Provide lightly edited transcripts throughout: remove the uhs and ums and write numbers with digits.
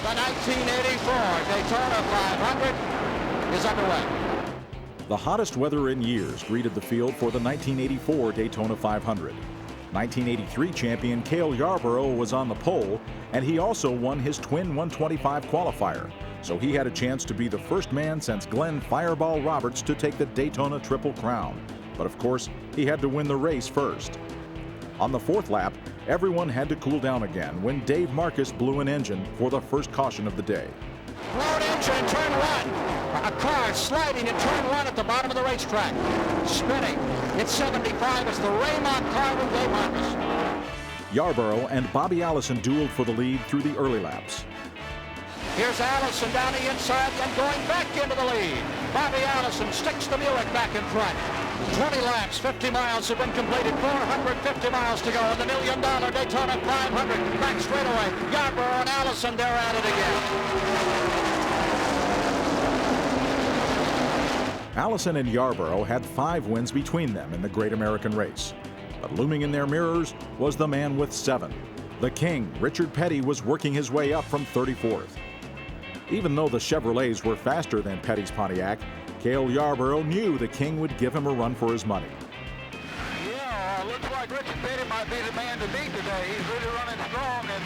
The 1984 Daytona 500 is underway. The hottest weather in years greeted the field for the 1984 Daytona 500. 1983 champion Cale Yarborough was on the pole, and he also won his twin 125 qualifier, so he had a chance to be the first man since Glenn Fireball Roberts to take the Daytona Triple crown. But of course, he had to win the race first. On the fourth lap, everyone had to cool down again when Dave Marcus blew an engine for the first caution of the day. Blown engine in turn one. A car sliding in turn one at the bottom of the racetrack. Spinning. It's 75. It's the Raymond car with Dave Marcus. Yarborough and Bobby Allison dueled for the lead through the early laps. Here's Allison down the inside and going back into the lead. Bobby Allison sticks the Buick back in front. 20 laps, 50 miles have been completed, 450 miles to go in the $1 million Daytona 500. Back straightaway, Yarborough and Allison, they're at it again. Allison and Yarborough had 5 wins between them in the Great American Race. But looming in their mirrors was the man with 7. The King, Richard Petty, was working his way up from 34th. Even though the Chevrolets were faster than Petty's Pontiac, Cale Yarborough knew the King would give him a run for his money. Yeah, looks like Richard Petty might be the man to beat today. He's really running strong, and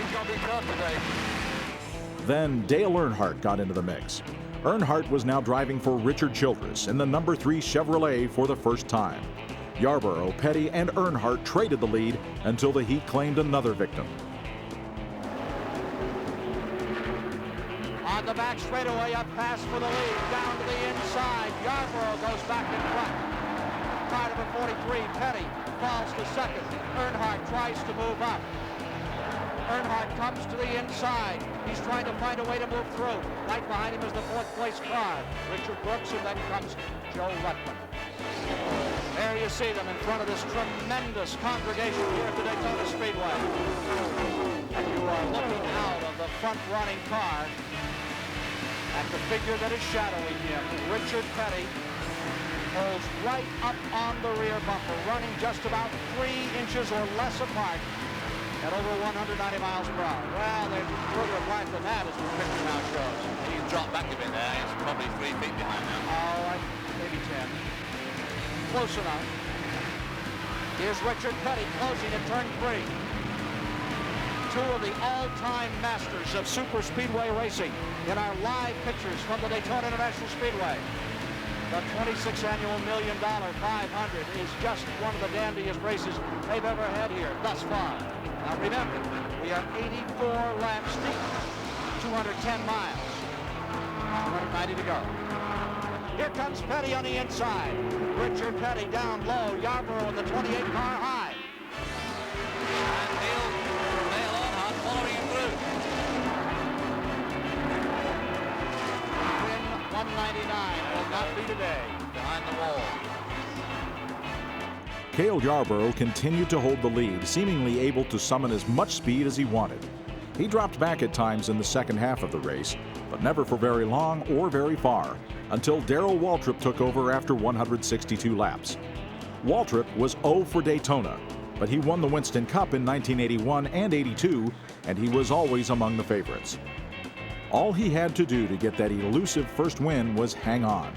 he's going to be tough today. Then Dale Earnhardt got into the mix. Earnhardt was now driving for Richard Childress in the number 3 Chevrolet for the first time. Yarborough, Petty, and Earnhardt traded the lead until the heat claimed another victim. On the back straightaway, up fast for the lead, down to the inside. Yarborough goes back in front. Car number 43, Petty, falls to second. Earnhardt tries to move up. Earnhardt comes to the inside. He's trying to find a way to move through. Right behind him is the 4th place car, Richard Brooks, and then comes Joe Ruttman. There you see them in front of this tremendous congregation here at the Daytona Speedway. And you are looking out of the front-running car at the figure that is shadowing him. Richard Petty holds right up on the rear bumper, running just about 3 inches or less apart at over 190 miles per hour. Well, they're further apart than that, as the picture now shows. He can drop back a bit there. It's probably 3 feet behind now. Oh, maybe 10. Close enough. Here's Richard Petty closing at turn 3. 2 of the all-time masters of super speedway racing in our live pictures from the Daytona International Speedway. The 26th annual $1 million 500 is just one of the dandiest races they've ever had here thus far. Now remember, we are 84 laps deep, 210 miles, 190 to go. Here comes Petty on the inside. Richard Petty down low, Yarborough in the 28 car high. And Dale Earnhardt following him through. Win 199 will not be today. Behind the wall. Cale Yarborough continued to hold the lead, seemingly able to summon as much speed as he wanted. He dropped back at times in the second half of the race, but never for very long or very far, until Darrell Waltrip took over after 162 laps. Waltrip was 0 for Daytona, but he won the Winston Cup in 1981 and 82, and he was always among the favorites. All he had to do to get that elusive first win was hang on.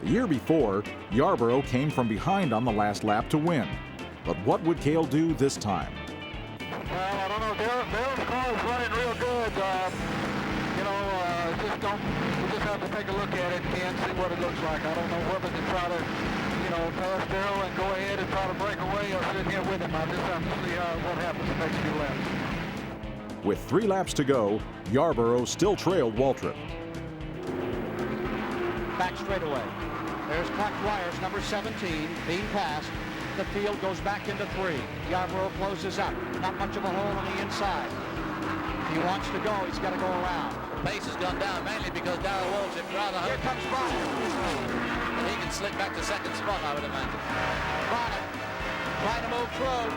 The year before, Yarborough came from behind on the last lap to win. But what would Cale do this time? Well, I don't know. Darrell's car is running real good. We just have to take a look at it and see what it looks like. I don't know whether to try to, pass Darrell and go ahead and try to break away or sit here with him. I just have to see what happens the next few laps. With 3 laps to go, Yarborough still trailed Waltrip. Back straightaway. There's Clark Wires, number 17, being passed. The field goes back into 3. Yarborough closes up. Not much of a hole on the inside. If he wants to go, he's got to go around. Pace has gone down mainly because Darrell Waltrip rather Here comes Bonnet. and he can slip back to second spot, I would imagine. Bonnet trying to move through.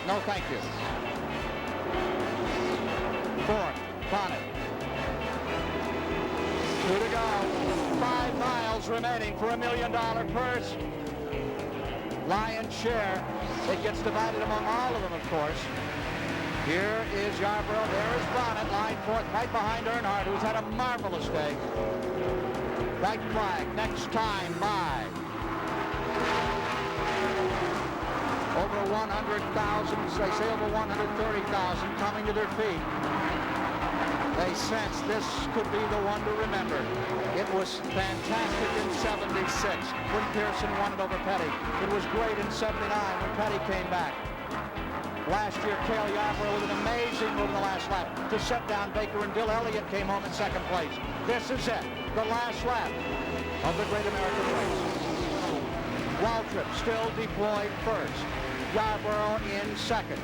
No, thank you. 4th, Bonnet. 2 to go. 5 miles remaining for $1 million purse. Lion's share. It gets divided among all of them, of course. Here is Yarborough. There is Bonnet, line fourth, right behind Earnhardt, who's had a marvelous day. White flag, next time by. Over 100,000, they say over 130,000 coming to their feet. They sense this could be the one to remember. It was fantastic in '76 when Pearson won it over Petty. It was great in '79 when Petty came back. Last year, Cale Yarborough with an amazing move in the last lap to set down Baker, and Bill Elliott came home in second place. This is it, the last lap of the Great American Race. Waltrip still deployed first. Yarborough in second.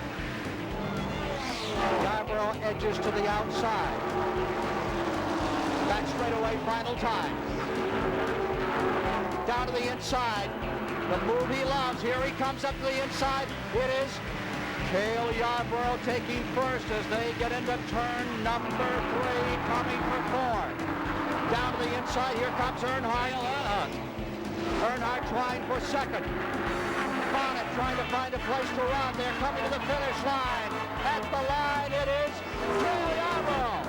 Yarborough edges to the outside. Back straightaway, final time. Down to the inside. The move he loves. Here he comes up to the inside. It is Cale Yarborough taking first as they get into turn number 3, coming for 4. Down to the inside. Here comes Earnhardt. Earnhardt trying for second. Bonnet trying to find a place to run. They're coming to the finish line. At the line, it is Cale Yarborough.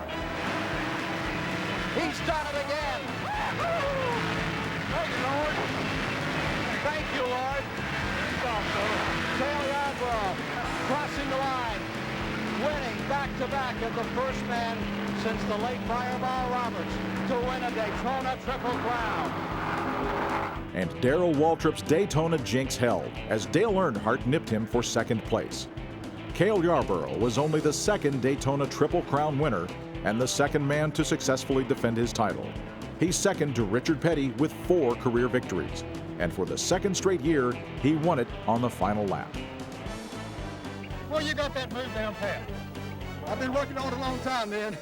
He's done it again. Thank you, Lord. Thank you, Lord. Cale Yarborough crossing the line, winning back-to-back as the first man since the late Fireball Roberts to win a Daytona Triple crown. And Darrell Waltrip's Daytona jinx held as Dale Earnhardt nipped him for second place. Cale Yarborough was only the second Daytona Triple Crown winner and the second man to successfully defend his title. He's second to Richard Petty with 4 career victories, and for the second straight year, he won it on the final lap. Well, you got that move down pat. I've been working on it a long time, man.